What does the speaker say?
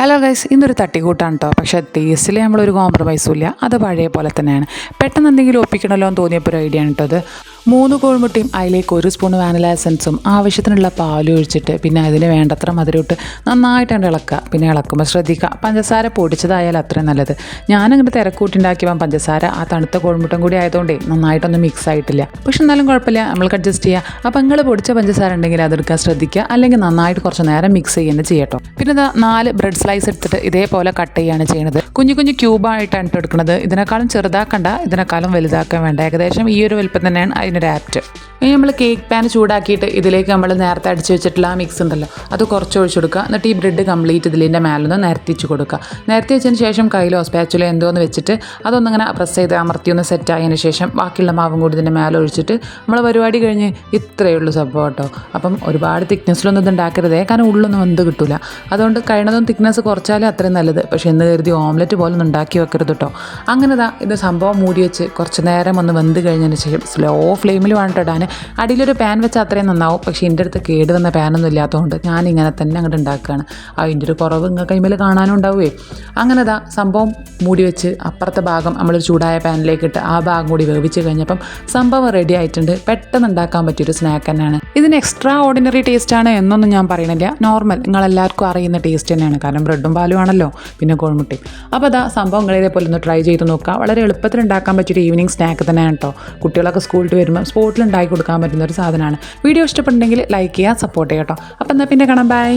Hello guys, ഇന്നൊരു തട്ടിക്കൂട്ടാണ് കേട്ടോ. പക്ഷേ ടേസ്റ്റിൽ നമ്മളൊരു കോംപ്രമൈസും ഇല്ല. അത് പഴയ പോലെ തന്നെയാണ്. പെട്ടെന്ന് എന്തെങ്കിലും ഒപ്പിക്കണമല്ലോ എന്ന് തോന്നിയപ്പോൾ ഒരു ഐഡിയ ആണ് കേട്ടോ അത്. 3 കോഴിമുട്ടയും അതിലേക്ക് 1 സ്പൂൺ വാനില എസൻസും ആവശ്യത്തിനുള്ള പാലും ഒഴിച്ചിട്ട് പിന്നെ അതിന് വേണ്ടത്ര മധുരമിട്ട് നന്നായിട്ട് ഇളക്കുക. പിന്നെ ഇളക്കുമ്പോൾ ശ്രദ്ധിക്കുക, പഞ്ചസാര പൊടിച്ചതായാലും അത്രയും നല്ലത്. ഞാനങ്ങോട്ട് തിരക്കൂട്ടുണ്ടാക്കിയപ്പോൾ പഞ്ചസാര ആ തണുത്ത കോഴിമുട്ടം കൂടി ആയതുകൊണ്ടേ നന്നായിട്ടൊന്നും മിക്സ് ആയിട്ടില്ല. പക്ഷെ എന്നാലും കുഴപ്പമില്ല, നമ്മൾക്ക് അഡ്ജസ്റ്റ് ചെയ്യാം. അപ്പോൾ നിങ്ങൾ പൊടിച്ച പഞ്ചസാര ഉണ്ടെങ്കിൽ അതെടുക്കാൻ ശ്രദ്ധിക്കുക. അല്ലെങ്കിൽ നന്നായിട്ട് കുറച്ച് നേരം മിക്സ് ചെയ്യുന്നത് ചെയ്യട്ടോ. പിന്നെ ഇതാ 4 ബ്രെഡ് സ്ലൈസ് എടുത്തിട്ട് ഇതേപോലെ കട്ട് ചെയ്യുകയാണ് ചെയ്യുന്നത്. കുഞ്ഞു കുഞ്ഞു ക്യൂബായിട്ടാണ് എടുക്കുന്നത്. ഇതിനേക്കാളും ചെറുതാക്കണ്ട, ഇതിനേക്കാളും വലുതാക്കാൻ വേണ്ട. ഏകദേശം ഈ ഒരു വലുപ്പം തന്നെയാണ് അതിനൊരു ആപ്റ്റ്. ഇനി നമ്മൾ കേക്ക് പാൻ ചൂടാക്കിയിട്ട് ഇതിലേക്ക് നമ്മൾ നേരത്തെ അടിച്ച് വെച്ചിട്ടുള്ള ആ മിക്സ് ഉണ്ടല്ലോ അത് കുറച്ച് ഒഴിച്ചു കൊടുക്കുക. എന്നിട്ട് ഈ ബ്രെഡ് കംപ്ലീറ്റ് ഇതിൻ്റെ മേലൊന്ന് നിരത്തിച്ച് കൊടുക്കുക. നിരത്തി വെച്ചതിന് ശേഷം കയ്യിലോ സ്പാച്ചുലോ എന്തോന്ന് വെച്ചിട്ട് അതൊന്നിങ്ങനെ പ്രസ് ചെയ്ത് അമർത്തി ഒന്ന് സെറ്റ് ആയതിന് ശേഷം ബാക്കിയുള്ള മാവും കൂടി ഇതിൻ്റെ മേലെ ഒഴിച്ചിട്ട് നമ്മൾ പരിപാടി കഴിഞ്ഞ് ഇത്രയേ ഉള്ളൂ സംഭവം കേട്ടോ. അപ്പം ഒരുപാട് തിക്നെസ്സിലൊന്നും ഇത് ഉണ്ടാക്കരുതേ, കാരണം ഉള്ളൊന്നും വെന്ത് കിട്ടില്ല. അതുകൊണ്ട് കഴിയുന്നതും തിക്നെസ് കുറച്ചാലേ അത്രയും നല്ലത്. പക്ഷേ എന്ന് കരുതി ഓംലെറ്റ് പോലെ ഒന്നും ഉണ്ടാക്കി വെക്കരുത് കേട്ടോ. അങ്ങനെ ഇത് സംഭവം മൂടി വെച്ച് കുറച്ച് നേരം ഒന്ന് വെന്ത് കഴിഞ്ഞതിന് ശേഷം സ്ലോ ഫ്ലെയിമിൽ വേണ്ടിട്ട് ഇടാൻ. അടിയിലൊരു പാൻ വെച്ചാൽ അത്രയും നന്നാവും. പക്ഷേ എൻ്റെ അടുത്ത് കേട് വന്ന പാനൊന്നും ഇല്ലാത്തതുകൊണ്ട് ഞാൻ ഇങ്ങനെ തന്നെ അങ്ങോട്ട് ഉണ്ടാക്കുകയാണ്. അതിൻ്റെ ഒരു കുറവ് ഇങ്ങനെ കൈമേൽ കാണാനും ഉണ്ടാവുമേ. അങ്ങനെ സംഭവം മൂടി വെച്ച് അപ്പുറത്തെ ഭാഗം നമ്മളൊരു ചൂടായ പാനിലേക്ക് ഇട്ട് ആ ഭാഗം കൂടി വേവിച്ച് കഴിഞ്ഞപ്പം സംഭവം റെഡി ആയിട്ടുണ്ട്. പെട്ടെന്ന് ഉണ്ടാക്കാൻ പറ്റിയൊരു സ്നാക്ക് തന്നെയാണ്. ഇതിന് എക്സ്ട്രാ ഓർഡിനറി ടേസ്റ്റാണ് എന്നൊന്നും ഞാൻ പറയണില്ല. നോർമൽ നിങ്ങളെല്ലാവർക്കും അറിയുന്ന ടേസ്റ്റ് തന്നെയാണ്. കാരണം ബ്രെഡും പാലും ആണല്ലോ, പിന്നെ കോഴിമുട്ടയും. അപ്പോൾ സംഭവം നിങ്ങൾ ഇതേപോലെ ഒന്ന് ട്രൈ ചെയ്ത് നോക്കുക. വളരെ എളുപ്പത്തിൽ ഉണ്ടാക്കാൻ പറ്റിയൊരു ഈവനിങ് സ്നാക്ക് തന്നെയാണ് കേട്ടോ. കുട്ടികളൊക്കെ സ്കൂളിൽ വരുമ്പോൾ സ്പോട്ടിൽ ഉണ്ടാക്കി കൊടുക്കാൻ പറ്റുന്ന ഒരു സാധനമാണ്. വീഡിയോ ഇഷ്ടപ്പെട്ടുണ്ടെങ്കിൽ ലൈക്ക് ചെയ്യുക, സപ്പോർട്ട് ചെയ്യുക കേട്ടോ. അപ്പോൾ എന്നാൽ പിന്നെ കാണാം. ബൈ.